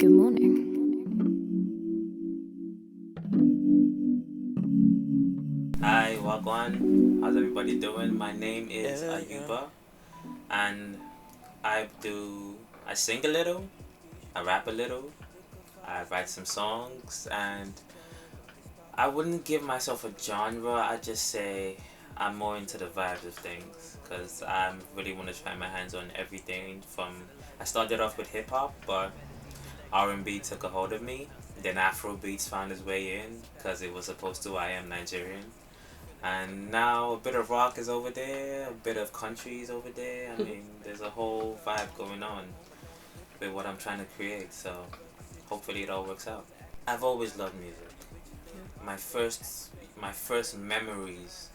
Good morning. Hi, Wagwan. How's everybody doing? My name is Ayuba, and I sing a little, I rap a little, I write some songs, and I wouldn't give myself a genre. I just say I'm more into the vibes of things, because I really want to try my hands on everything. I started off with hip hop, but R&B took a hold of me. Then Afro beats found its way in, because it was supposed to. I am Nigerian. And now a bit of rock is over there, a bit of country is over there. I mean, there's a whole vibe going on with what I'm trying to create. So hopefully it all works out. I've always loved music. My first memories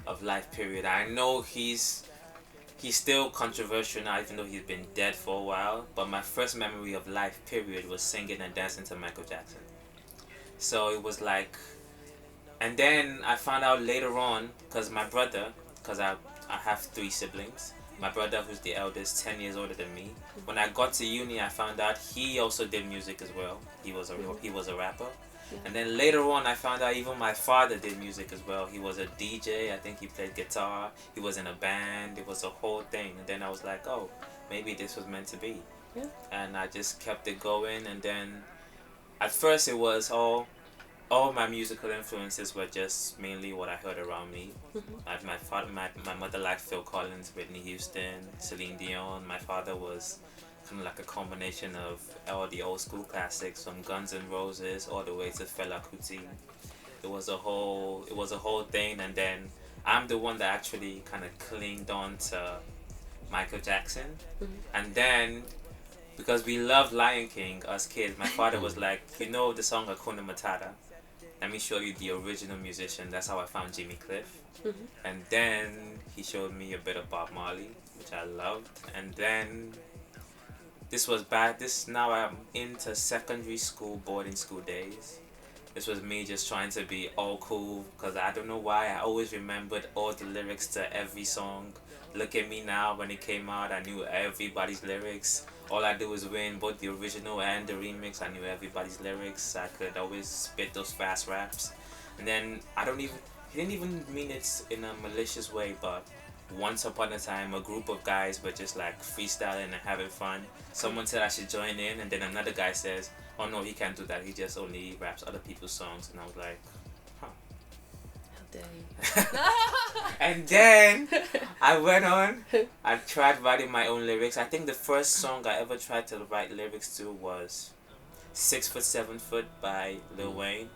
of life period. I know he's still controversial now, even though he's been dead for a while. But my first memory of life period was singing and dancing to Michael Jackson. So it was like. And then I found out later on, because my brother, because I have 3 siblings, my brother, who's the eldest, 10 years older than me. When I got to uni, I found out he also did music as well. He was a rapper. Yeah. And then later on, I found out even my father did music as well. He was a DJ. I think he played guitar. He was in a band. It was a whole thing. And then I was like, oh, maybe this was meant to be. Yeah. And I just kept it going. And then at first it was all my musical influences were just mainly what I heard around me. My mother liked Phil Collins, Whitney Houston, Celine Dion. My father was kind of like a combination of all the old school classics, from Guns N' Roses all the way to Fela Kuti. It was a whole thing. And then I'm the one that actually kind of clinged on to Michael Jackson. And then, because we loved Lion King, us kids, my father was like, you know the song Hakuna Matata? Let me show you the original musician. That's how I found Jimmy Cliff. And then he showed me a bit of Bob Marley, which I loved. And then now I'm into secondary school, boarding school days. This was me just trying to be all cool, because I don't know why, I always remembered all the lyrics to every song. Look at me now, when it came out, I knew everybody's lyrics. All I do was win both the original and the remix. I knew everybody's lyrics. I could always spit those fast raps. And then he didn't even mean it in a malicious way, but once upon a time, a group of guys were just like freestyling and having fun. Someone said I should join in, and then another guy says, oh no, he can't do that, he just only raps other people's songs. And I was like, huh. How dare you? And then I went on, I tried writing my own lyrics. I think the first song I ever tried to write lyrics to was 6 Foot 7 Foot by Lil Wayne.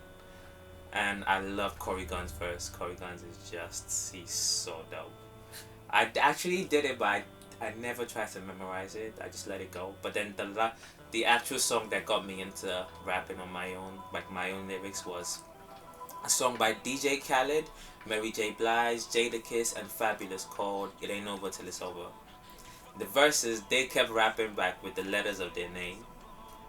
And I love Corey Gunn's verse. Corey Gunn's he's so dope. I actually did it, but I never tried to memorize it. I just let it go. But then the actual song that got me into rapping on my own, like my own lyrics, was a song by DJ Khaled, Mary J. Blige, Jadakiss, and Fabulous, called It Ain't Over Till It's Over. The verses, they kept rapping back with the letters of their name,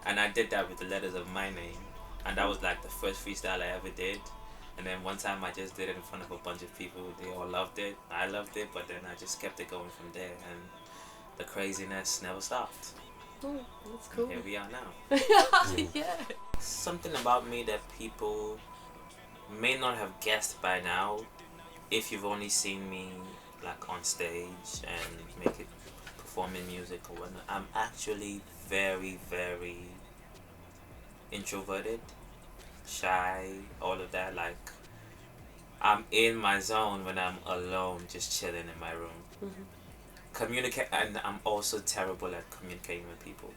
and I did that with the letters of my name. And that was like the first freestyle I ever did. And then one time I just did it in front of a bunch of people. They all loved it. I loved it, but then I just kept it going from there. And the craziness never stopped. Oh, that's cool. And here we are now. Yeah. Something about me that people may not have guessed by now, if you've only seen me like on stage and performing music or whatnot. I'm actually very, very introverted, shy, all of that. Like, I'm in my zone when I'm alone, just chilling in my room. And I'm also terrible at communicating with people.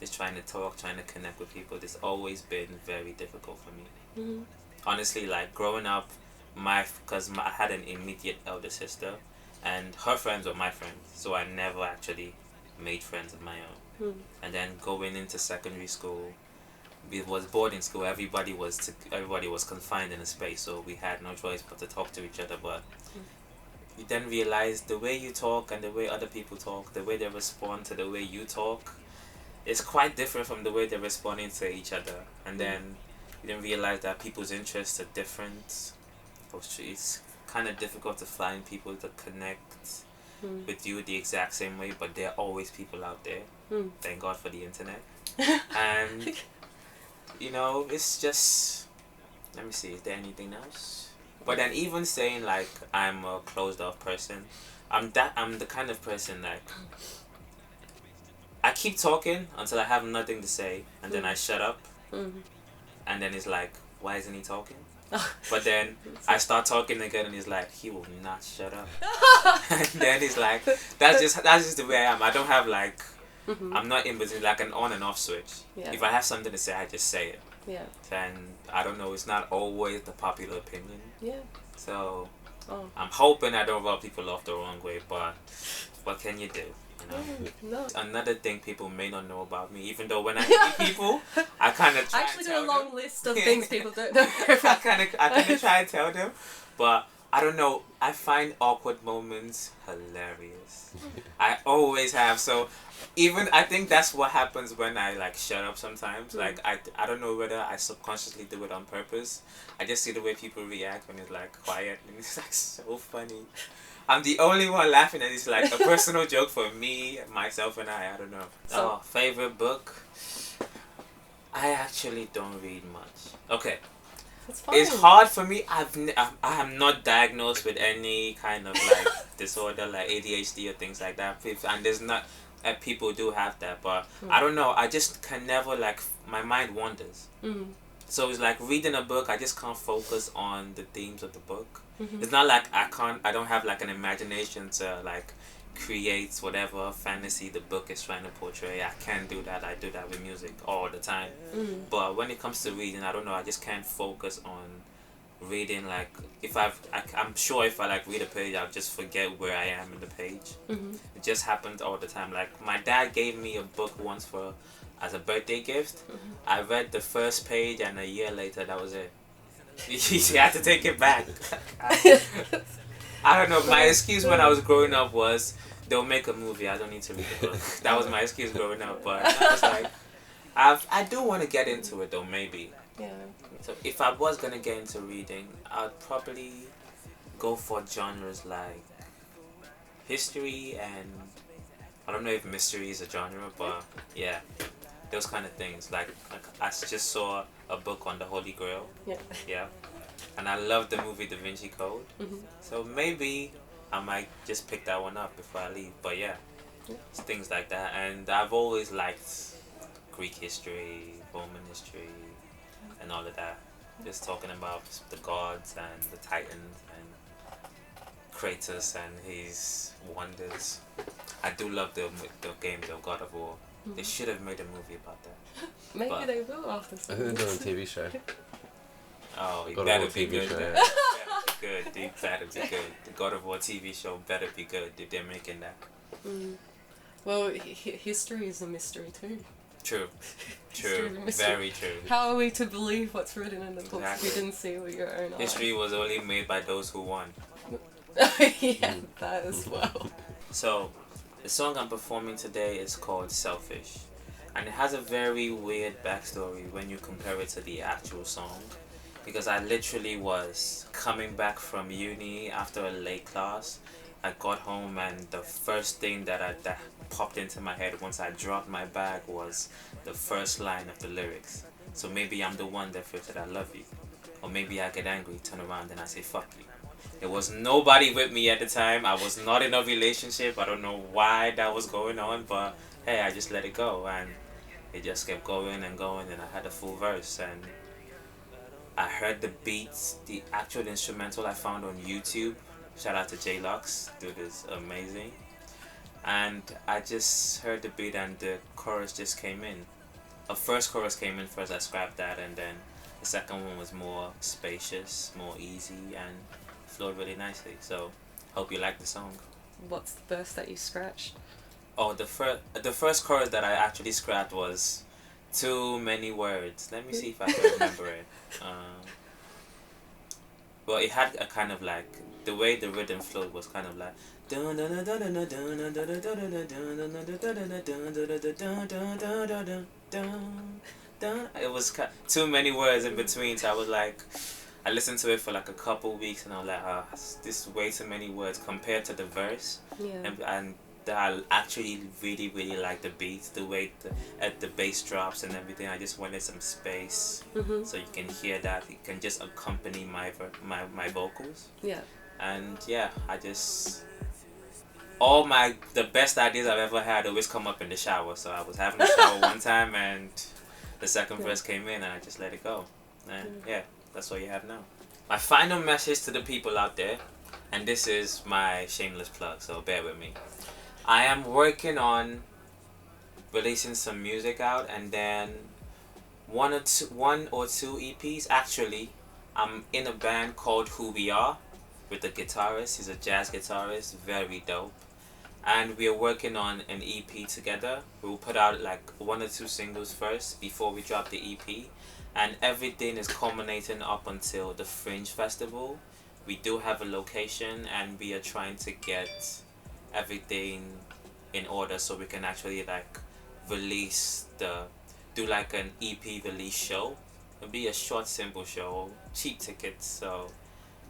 Just trying to talk, trying to connect with people. It's always been very difficult for me. Honestly, like growing up, because I had an immediate elder sister, and her friends were my friends, so I never actually made friends of my own. And then going into secondary school, it was boarding school. Everybody was confined in a space, so we had no choice but to talk to each other. But you then realize the way you talk and the way other people talk, the way they respond to the way you talk, is quite different from the way they're responding to each other. And then you then realize that people's interests are different. It's kind of difficult to find people to connect with you the exact same way, but there are always people out there. Thank God for the internet. And you know, it's just, let me see, is there anything else? But then even saying like I'm a closed off person, I'm the kind of person like I keep talking until I have nothing to say, and then I shut up, and then it's like, why isn't he talking? But then I start talking again, and he's like, he will not shut up. And then he's like, that's just the way I am. I don't have like, I'm not in between, like an on and off switch. Yeah. If I have something to say, I just say it. Yeah. And I don't know, it's not always the popular opinion. Yeah. So Oh. I'm hoping I don't rub people off the wrong way, but what can you do? You know? No. Another thing people may not know about me, even though when I meet people, I kind of try I actually and got tell a long them. list of things people don't know I about. kind of try and tell them, but I don't know. I find awkward moments hilarious. I always have. So even I think that's what happens when I like shut up sometimes. Like I don't know whether I subconsciously do it on purpose. I just see the way people react when it's like quiet, and it's like so funny. I'm the only one laughing, and it's like a personal joke for me, myself, and I don't know. So- Favorite book? I actually don't read much. Okay. It's fine. It's hard for me. I am not diagnosed with any kind of like disorder like ADHD or things like that. And there's not people do have that, but I don't know. I just can never like my mind wanders. So it's like reading a book. I just can't focus on the themes of the book. It's not like I don't have like an imagination to like create whatever fantasy the book is trying to portray. I can't do that. I do that with music all the time. But when it comes to reading, I don't know. I just can't focus on reading. Like if I'm sure if I like read a page, I'll just forget where I am in the page. It just happens all the time. Like my dad gave me a book once as a birthday gift. I read the first page, and a year later, that was it. He had to take it back. I don't know. My excuse when I was growing up was they'll make a movie. I don't need to read the book. That was my excuse growing up. But I was like, I do want to get into it though. Maybe. Yeah. So if I was gonna get into reading, I'd probably go for genres like history and I don't know if mystery is a genre, but yeah, those kind of things. Like I just saw a book on the Holy Grail. Yeah. Yeah. And I love the movie Da Vinci Code. So maybe I might just pick that one up before I leave. But yeah, it's things like that. And I've always liked Greek history, Roman history, and all of that. Just talking about the gods and the Titans and Kratos and his wonders. I do love the game, the God of War. They should have made a movie about that. Maybe But- they will after I think they're doing a TV show. Oh, it God of better War be TV good. show, Then. yeah. Good. It better be good. The God of War TV show better be good if they're making that. Well, history is a mystery too. True. History True. is a mystery. Very true. How are we to believe what's written in the books if Exactly. we didn't see with your own eyes? History was only made by those who won. Yeah, that as well. So, the song I'm performing today is called Selfish. And it has a very weird backstory when you compare it to the actual song. Because I literally was coming back from uni after a late class. I got home and the first thing that popped into my head once I dropped my bag was the first line of the lyrics. So maybe I'm the one that feels that I love you. Or maybe I get angry, turn around and I say fuck you. There was nobody with me at the time. I was not in a relationship. I don't know why that was going on, but hey, I just let it go and it just kept going and going and I had a full verse and I heard the beats, the actual instrumental I found on YouTube. Shout out to J-Lux, dude is amazing. And I just heard the beat and the chorus just came in. A first chorus came in first, I scrapped that, and then the second one was more spacious, more easy, and flowed really nicely. So, hope you like the song. What's the verse that you scratched? Oh, the first chorus that I actually scrapped was too many words. Let me see if I can remember it. Well, it had a kind of like, the way the rhythm flowed was kind of like it was too many words in between, so I was like, I listened to it for like a couple weeks and I was like, this is way too many words compared to the verse. Yeah. And that I actually really like the beats, the way the bass drops and everything. I just wanted some space so you can hear that. It can just accompany my vocals. Yeah. And yeah, the best ideas I've ever had always come up in the shower. So I was having a shower one time and the second verse came in and I just let it go. And yeah, that's what you have now. My final message to the people out there, and this is my shameless plug, so bear with me. I am working on releasing some music out, and then one or two EPs. Actually, I'm in a band called Who We Are with a guitarist. He's a jazz guitarist, very dope. And we're working on an EP together. We'll put out like 1 or 2 singles first before we drop the EP. And everything is culminating up until the Fringe Festival. We do have a location and we are trying to get everything in order so we can actually like do like an EP release show. It'll be a short, simple show, cheap tickets. So,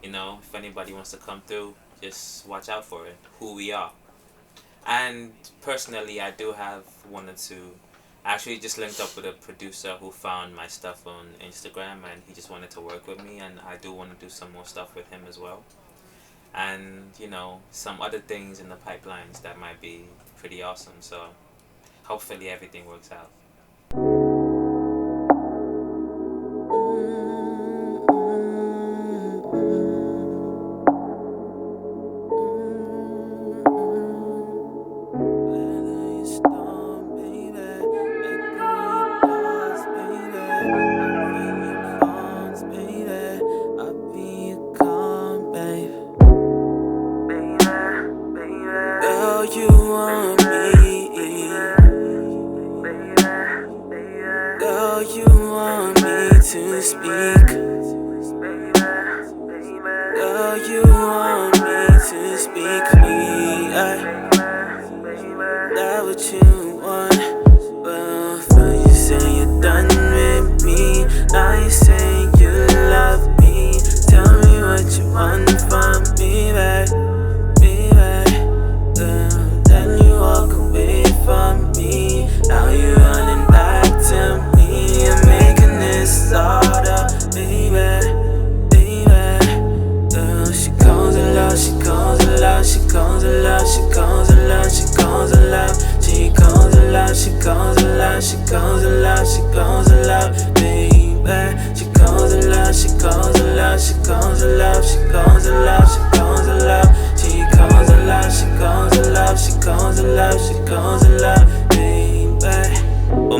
you know, if anybody wants to come through, just watch out for it. Who We Are. And personally, I do have 1 or 2. I actually just linked up with a producer who found my stuff on Instagram and he just wanted to work with me, and I do want to do some more stuff with him as well. And, you know, some other things in the pipelines that might be pretty awesome. So hopefully everything works out.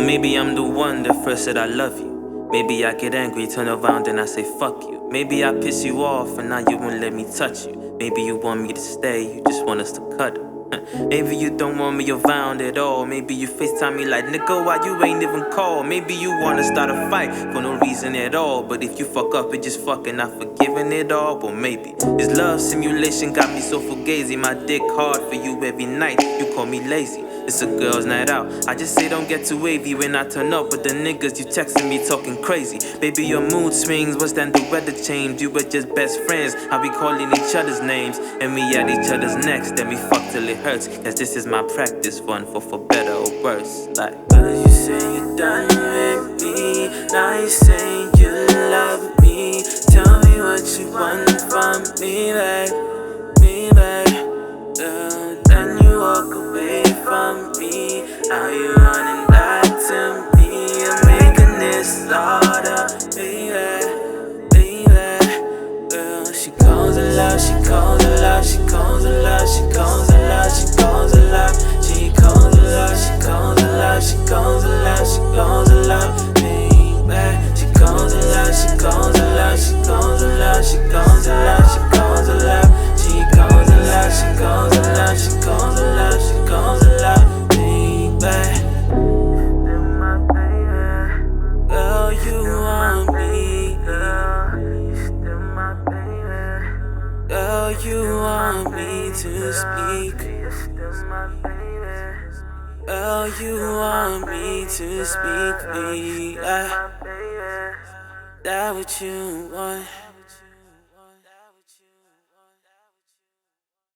Maybe I'm the one that first said I love you. Maybe I get angry, turn around and I say fuck you. Maybe I piss you off and now you won't let me touch you. Maybe you want me to stay, you just want us to cuddle. Maybe you don't want me around at all. Maybe you FaceTime me like, nigga, why you ain't even call? Maybe you wanna start a fight for no reason at all. But if you fuck up, it just fucking not forgiving it all. But maybe this love simulation got me so fugazi. My dick hard for you every night, you call me lazy. It's a girl's night out. I just say don't get too wavy when I turn up. But the niggas you texting me talking crazy. Baby, your mood swings, what's that the weather change? You were just best friends, I be calling each other's names. And we at each other's necks, then we fuck till it hurts. Cause this is my practice run for better or worse. Like, you say you're done with me, now you say you love me. Tell me what you want from me, babe. Then you walk away from me. Now you running back to me. I'm making this harder, baby. She calls a lot, she calls a lot, she calls a lot, she calls a lot, she calls a lot, she calls a lot, she calls a lot, she calls a lot, she calls a lot, baby. She calls a lot, she calls a lot, she calls a lot, she calls a lot, she calls a lot, she calls a lot, she calls a lot, she calls a lot, she calls a lot, baby. Girl, you want me, girl, you want me to speak. Girl, you want me to speak, me. That what you want.